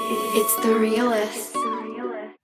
It's the realist.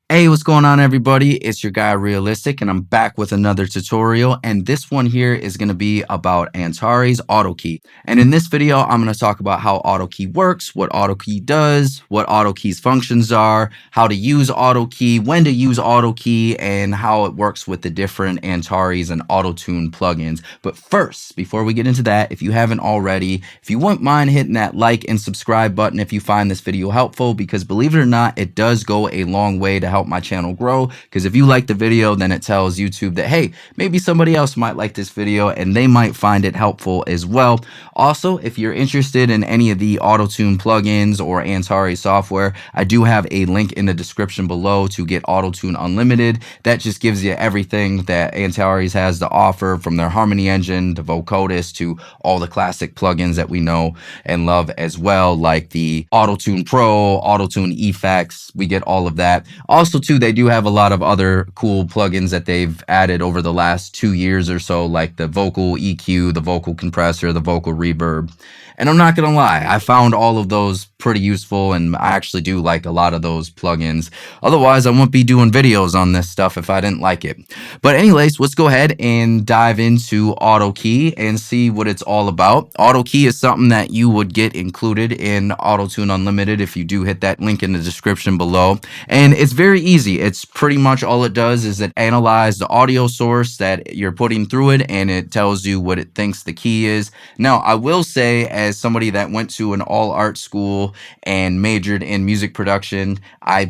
Hey, what's going on, everybody? It's your guy Realistic, and I'm back with another tutorial, and this one here is going to be about Antares Auto-Key. And in this video, I'm going to talk about how Auto-Key works, what Auto-Key does, what Auto-Key's functions are, how to use Auto-Key, when to use Auto-Key, and how it works with the different Antares and Auto-Tune plugins. But first, before we get into that, if you haven't already, if you wouldn't mind hitting that like and subscribe button if you find this video helpful, because believe it or not, it does go a long way to help my channel grow, because if you like the video, then it tells YouTube that, hey, maybe somebody else might like this video and they might find it helpful as well. Also, if you're interested in any of the Auto-Tune plugins or Antares software, I do have a link in the description below to get Auto-Tune Unlimited. That just gives you everything that Antares has to offer, from their Harmony engine to vocodist to all the classic plugins that we know and love as well, like the Auto-Tune Pro, Auto-Tune Effects. We get all of that. Also, too, they do have a lot of other cool plugins that they've added over the last 2 years or so, like the vocal EQ, the vocal compressor, the vocal reverb. And I'm not gonna lie, I found all of those pretty useful, and I actually do like a lot of those plugins. Otherwise, I wouldn't be doing videos on this stuff if I didn't like it. But anyways, let's go ahead and dive into Auto-Key and see what it's all about. Auto-Key is something that you would get included in Auto-Tune Unlimited if you do hit that link in the description below. And it's very easy. It's pretty much all it does is it analyzes the audio source that you're putting through it, and it tells you what it thinks the key is. Now, I will say, as somebody that went to an all-art school and majored in music production, I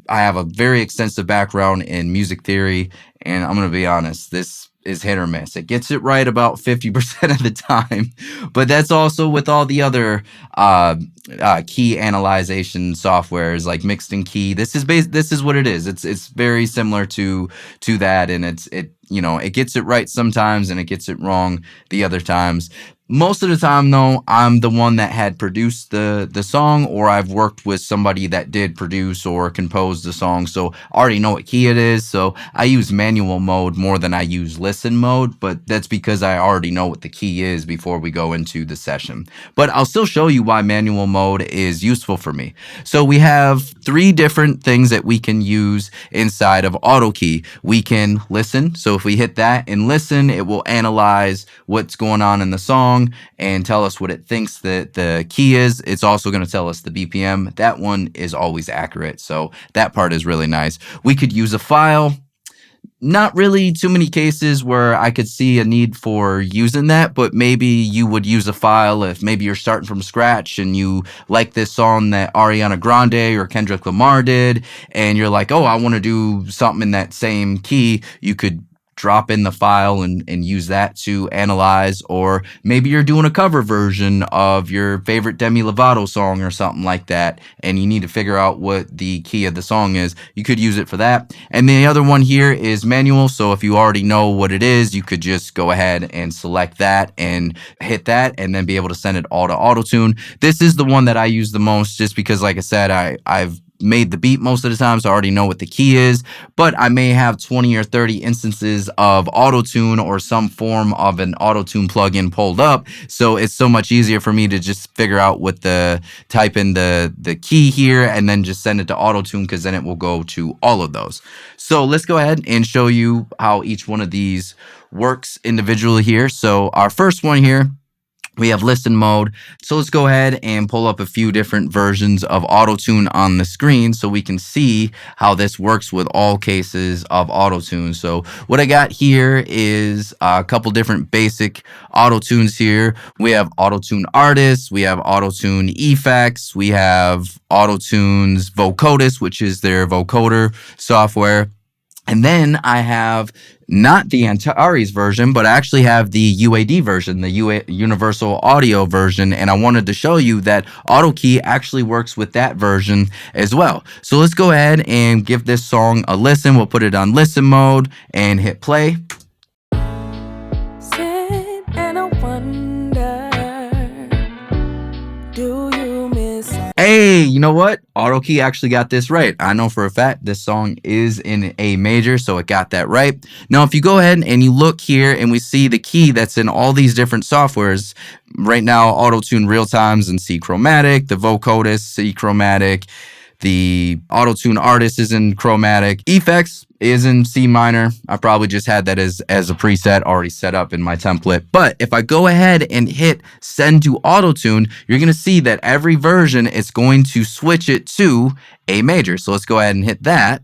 have a very extensive background in music theory, and I'm going to be honest, this is hit or miss. It gets it right about 50% of the time, but that's also with all the other key analyzation softwares like Mixed and Key. This is what it is. It's very similar to that, and it gets it right sometimes and it gets it wrong the other times. Most of the time, though, I'm the one that had produced the song, or I've worked with somebody that did produce or compose the song, so I already know what key it is. So I use manual mode more than I use listen mode, but that's because I already know what the key is before we go into the session. But I'll still show you why manual mode is useful for me. So we have 3 different things that we can use inside of Auto-Key. We can listen. So if we hit that and listen, it will analyze what's going on in the song and tell us what it thinks that the key is. It's also going to tell us the BPM. That one is always accurate, so that part is really nice. We could use a file. Not really too many cases where I could see a need for using that, but maybe you would use a file if maybe you're starting from scratch and you like this song that Ariana Grande or Kendrick Lamar did, and you're like, oh, I want to do something in that same key. You could drop in the file and use that to analyze. Or maybe you're doing a cover version of your favorite Demi Lovato song or something like that, and you need to figure out what the key of the song is. You could use it for that. And the other one here is manual. So if you already know what it is, you could just go ahead and select that and hit that, and then be able to send it all to Auto-Tune. This is the one that I use the most, just because, like I said, I've made the beat most of the time, so I already know what the key is, but I may have 20 or 30 instances of Auto-Tune or some form of an Auto-Tune plugin pulled up, so it's so much easier for me to just figure out type in the key here and then just send it to Auto-Tune, because then it will go to all of those. So let's go ahead and show you how each one of these works individually here. So our first one here, we have listen mode. So let's go ahead and pull up a few different versions of Auto-Tune on the screen so we can see how this works with all cases of Auto-Tune. So what I got here is a couple different basic Auto-Tunes here. We have Auto-Tune Artists, we have Auto-Tune Effects, we have Auto-Tune's Vocodist, which is their vocoder software. And then I have not the Antares version, but I actually have the UAD version, the Universal Audio version, and I wanted to show you that Auto-Key actually works with that version as well. So let's go ahead and give this song a listen. We'll put it on listen mode and hit play. Sit and I wonder, do you miss? Hey, you know what? Auto key actually got this right. I know for a fact this song is in A major, so it got that right. Now, if you go ahead and you look here and we see the key that's in all these different softwares, right now, Auto-Tune Real Time's in C chromatic, the vocodist, C chromatic, the Auto-Tune Artist is in chromatic, Effects is in C minor. I probably just had that as a preset already set up in my template. But if I go ahead and hit send to Auto-Tune, you're going to see that every version is going to switch it to A major. So let's go ahead and hit that.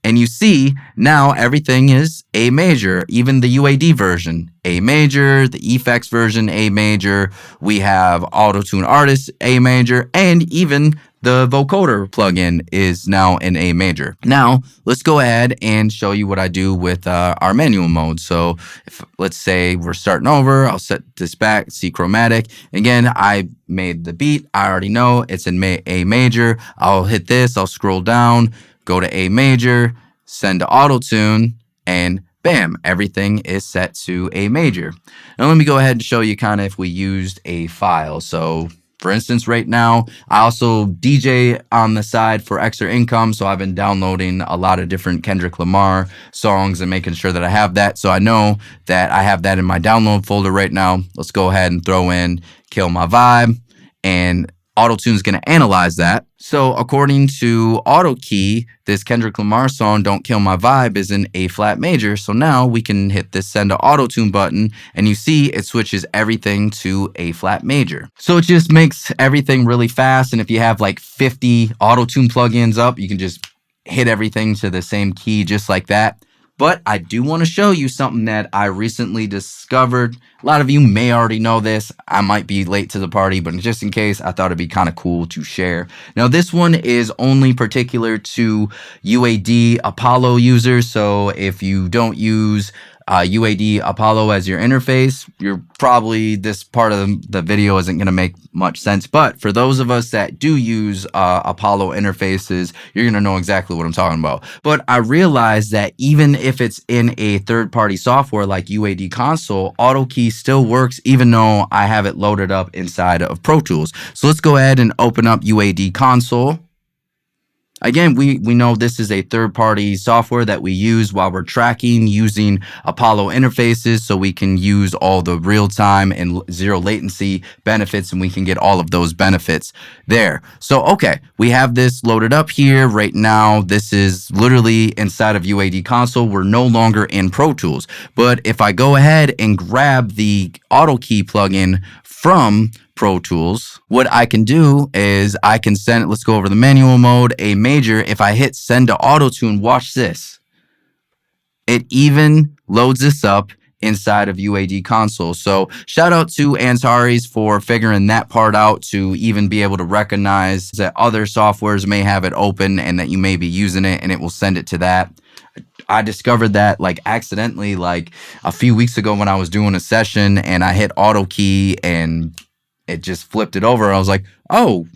And you see now everything is A major, even the UAD version, A major, the Effects version, A major. We have Auto-Tune Artist, A major, and even the vocoder plugin is now in A major. Now, let's go ahead and show you what I do with our manual mode. So if let's say we're starting over, I'll set this back, C chromatic. Again, I made the beat. I already know it's in A major. I'll hit this, I'll scroll down, go to A major, send to Auto-Tune, and bam, everything is set to A major. Now let me go ahead and show you kind of if we used a file. So for instance, right now, I also DJ on the side for extra income. So I've been downloading a lot of different Kendrick Lamar songs and making sure that I have that. So I know that I have that in my download folder right now. Let's go ahead and throw in Kill My Vibe, and Auto-Tune is going to analyze that. So according to AutoKey, this Kendrick Lamar song, Don't Kill My Vibe, is in A flat major. So now we can hit this send to Auto-Tune button, and you see it switches everything to A flat major. So it just makes everything really fast. And if you have like 50 Auto-Tune plugins up, you can just hit everything to the same key just like that. But I do want to show you something that I recently discovered. A lot of you may already know this. I might be late to the party, but just in case, I thought it'd be kind of cool to share. Now, this one is only particular to UAD Apollo users. So if you don't use UAD Apollo as your interface, you're probably, this part of the video isn't going to make much sense. But for those of us that do use Apollo interfaces, you're going to know exactly what I'm talking about. But I realized that even if it's in a third-party software like UAD Console, AutoKey still works even though I have it loaded up inside of Pro Tools. So let's go ahead and open up UAD Console. Again, we know this is a third-party software that we use while we're tracking using Apollo interfaces, so we can use all the real-time and zero latency benefits, and we can get all of those benefits there. So, okay, we have this loaded up here right now. This is literally inside of UAD Console. We're no longer in Pro Tools. But if I go ahead and grab the AutoKey plugin from Pro Tools, what I can do is I can send it. Let's go over the manual mode, A major. If I hit send to Auto-Tune, watch this. It even loads this up inside of UAD Console. So shout out to Antares for figuring that part out, to even be able to recognize that other softwares may have it open and that you may be using it, and it will send it to that. I discovered that like accidentally like a few weeks ago when I was doing a session, and I hit AutoKey and it just flipped it over. I was like, oh,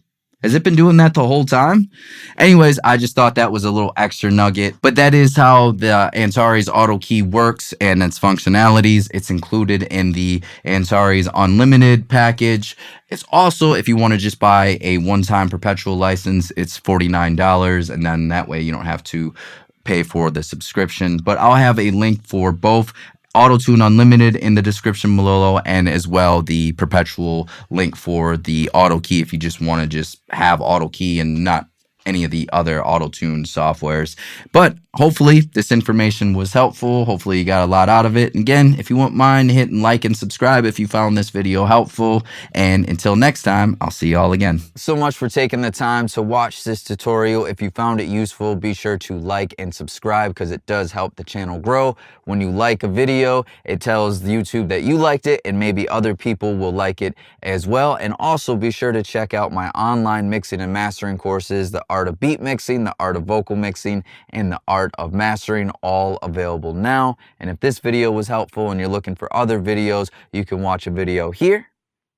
has it been doing that the whole time? Anyways, I just thought that was a little extra nugget. But that is how the Antares AutoKey works and its functionalities. It's included in the Antares Unlimited package. It's also, if you want to just buy a one-time perpetual license, it's $49. And then that way you don't have to pay for the subscription. But I'll have a link for both Auto-Tune Unlimited in the description below, and as well the perpetual link for the AutoKey if you just want to just have AutoKey and not any of the other Auto-Tune softwares. But hopefully this information was helpful. Hopefully you got a lot out of it. And again, if you wouldn't mind hitting like and subscribe if you found this video helpful. And until next time, I'll see y'all again. So much for taking the time to watch this tutorial. If you found it useful, be sure to like and subscribe because it does help the channel grow. When you like a video, it tells YouTube that you liked it, and maybe other people will like it as well. And also be sure to check out my online mixing and mastering courses, the art of beat mixing, the art of vocal mixing, and the art of mastering, all available now. And if this video was helpful and you're looking for other videos, you can watch a video here,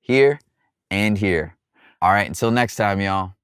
here, and here. All right, until next time, y'all.